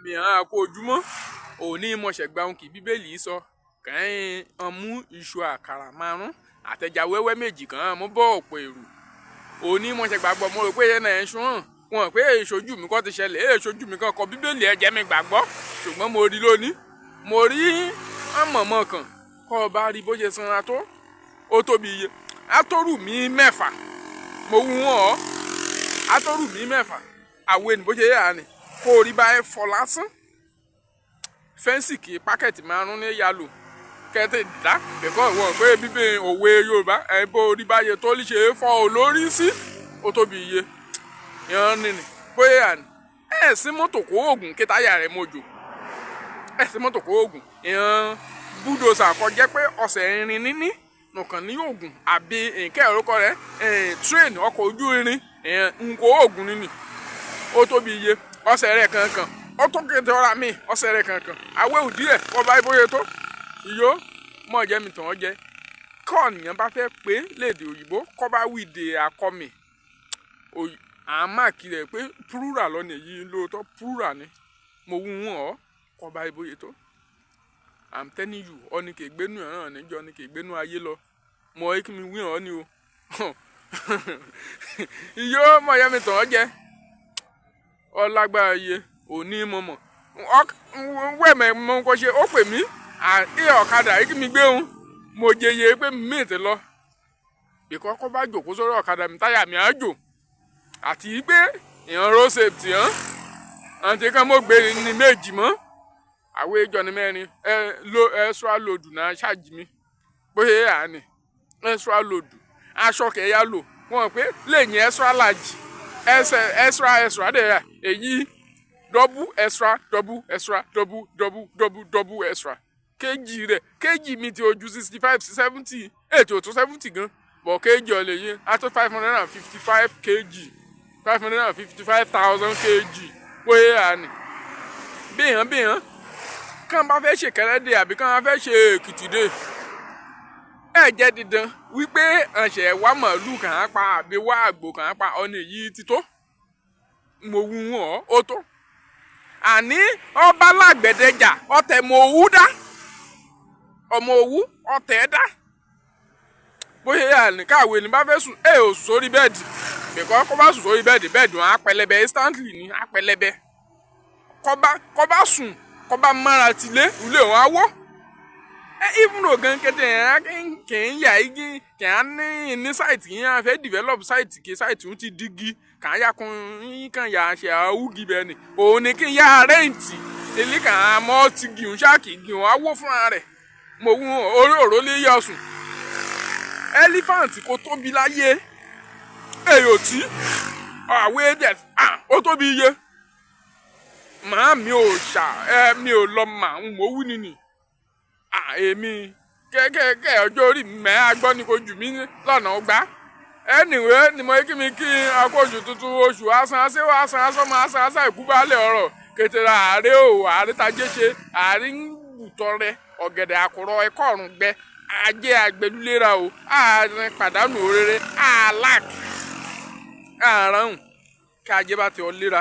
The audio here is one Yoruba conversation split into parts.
mìíràn àpò ojúmọ́ òní mọ̀ṣẹ̀gbà ohun kì í bíbélì sọ kàn án mú iṣu àkàrà márùn àtẹ̀já wẹ́wẹ́ méjì kàn án mú bọ́ ọ̀pọ̀ èrò òní mọ̀ṣẹ̀gbà gbọ́ mo rò pé yẹn náà ń sún hàn wọn pé ìṣojú mi kan ti ṣẹlẹ̀ ìṣojú mi kan kọ bíbélì ẹ̀jẹ̀ mi gbàgbọ́ ṣùgbọ́n mo rí lónìí mo rí àmọ̀mọ́ kan kọ́ ọ bá rí bó ṣe sanra tó ó tóbi iye àtọ́rù mi 6 mo wú wọn ọ́ àtọ́rù mi 6 àwọn ènìyàn bó ṣe yà ni kó o rí báyìí fọ́ lásán fẹ́ǹsì kì í pákẹ́ẹ̀tì 5 ní yálò kẹ́tẹ́ dá bẹ̀kọ́ ìwọ̀n pé bíbí òwe Yorùbá ẹ̀ bó rí báyìí tó lè ṣe é fọ́ olórí sí ó tóbi iye yan nini bóyá ẹ̀ sí mọ́tò kó oògùn kí táyà rẹ̀ mọ́jò ẹ̀ sí mọ́tò kó oògùn yan búdòsà kọjá pé ọ̀sẹ̀ irin níní nìkan ní oògùn àbí nǹkẹ́ orúkọ rẹ̀ tírèènì ọkọ̀ ojú irin nǹkó oògùn nínú ó tóbi iye ọ̀sẹ̀ rẹ̀ kankan ó tó kéde ọ̀rá mi ọ̀sẹ̀ rẹ̀ kankan àwẹ̀ òdì ẹ̀ wọ́n bá ibóye tó ìyó mọ̀ jẹ́ mi tàn ọ́ jẹ́ kọ́ nìyẹn bá fẹ́ pé lédè òyìnbó kọ́ bá wí de akọ́mi àmàkì rẹ̀ pé plural lọ́nà èyí lóòótọ́ plural ni mo wú wọn ọ́ kọ́ bá ibóye tó I'm telling you ọ ní kì í gbénú ẹ̀ràn níjọ ní kì í gbénú ayé lọ mọ kí mi wí hàn ni o ìyó mọ̀ jẹ́ mi tàn ọ́ jẹ́ ọlágbára iye òní mọ̀mọ̀ wẹ́ẹ̀mẹ̀ mọ̀ nǹkan ṣe ó pè mí ọ̀kadà yìí kí mi gbé òun mo jẹyẹ pé mi ti lọ bìkọ́ kó bá jòkó sórí ọ̀kadà mi táyà mi á jò àti pé èèyàn road safety hàn àti kan mo gbé ní méjì mọ́ àwọn ìjọ ní 4 extra load náà ṣáàjì mi bóyá yà ni extra load aṣọ kẹ̀yà lò wọ́n pé lẹ́yìn extra large extra dẹ̀ yà èyí double extra double extra kéjì rẹ̀ kéjì mi ti ojú 65 sí 70 ètò tó 70 gan bọ̀ kéjì ọ̀lẹ̀ yìí àtọ́ 555 kg 555,000 kg bóyá yà ni bíyàn kàn bá fẹ́ ṣe kẹrẹ́dẹ̀ àbí kàn bá fẹ́ ṣe èkìtì dé ẹ jẹ́ dídán wípé àṣẹ wá màálù kàn án pa àbí wá àgbò kàn án pa ọ̀nà èyí ti tó mo wú wọn ó tó àní ọba lágbẹ̀dẹjà ọ̀tẹ̀ mọ òwú dá ọmọ òwú ọ̀tẹ̀ dá bóyá yà ní káwé ní bá fẹ́ sùn ẹ ò sórí bẹ́ẹ̀dì bẹ̀kọ́ kọ́ bá sùn sórí bẹ́ẹ̀dì wọn á pẹlẹbẹ instantly ní á pẹlẹbẹ kọ́ bá sùn kọ́ bá mára tilé ilé wọn á wọ́ even though gan kété yẹn kì í yà igi kì í ní site yẹn á fẹ́ develop site kì í site ń ti dígí kà á yà kàn yà ṣe àwùgì bẹ́ẹ̀ ni òun ni kí n yà rẹ́ǹtì ilé kà á mọ́ ti gìhùn ṣáàkì gìhùn á wó fúnra rẹ̀ mo wú orí òró lè yọ sùn elephant kò tóbi láyé èyò tí àwẹ̀ ẹ̀dẹ̀ ó tóbi iye màá mi ò mi ò lọ mà ń mọ̀ wú nìní èmi kẹ́kẹ́kẹ́ ọjọ́ orí mẹ́ agbọ́ ni kò jù mí lọ́nà ọgbà anyway ni mo kí mi kí akójú tuntun oṣù asan ìkúbalẹ̀ ọ̀rọ̀ kẹtẹrẹ ààrẹ tajẹ́ṣe ààrẹ ń bùtọ́ rẹ ọ̀gẹ̀dẹ̀ àkùrọ̀ ẹ̀kọ́ ọ̀run gbẹ ajé àgbẹ̀lúlera o ààrẹ pàdánù òrèrè àlàkì àrùn kí ajé bá ti ọ lera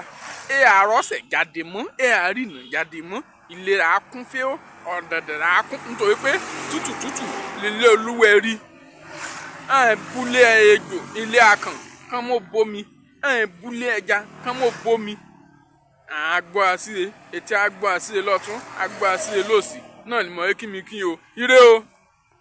àrọ́sẹ̀ jáde mọ́ àrìnà jáde mọ́ ìlera akúnfẹ́ ọ̀dẹ̀dẹ̀rẹ̀ akún nítorí pé tútù lílé olúwẹ̀ rí búlé ejò ilé akàn kán mọ́ bomi búlé ẹja kán mọ́ bomi àgbọ̀ àṣìlè ètí àgbọ̀ àṣìlè lọ́tún àgbọ̀ àṣìlè lọ́sì náà ni mo kí mi kí o ire o.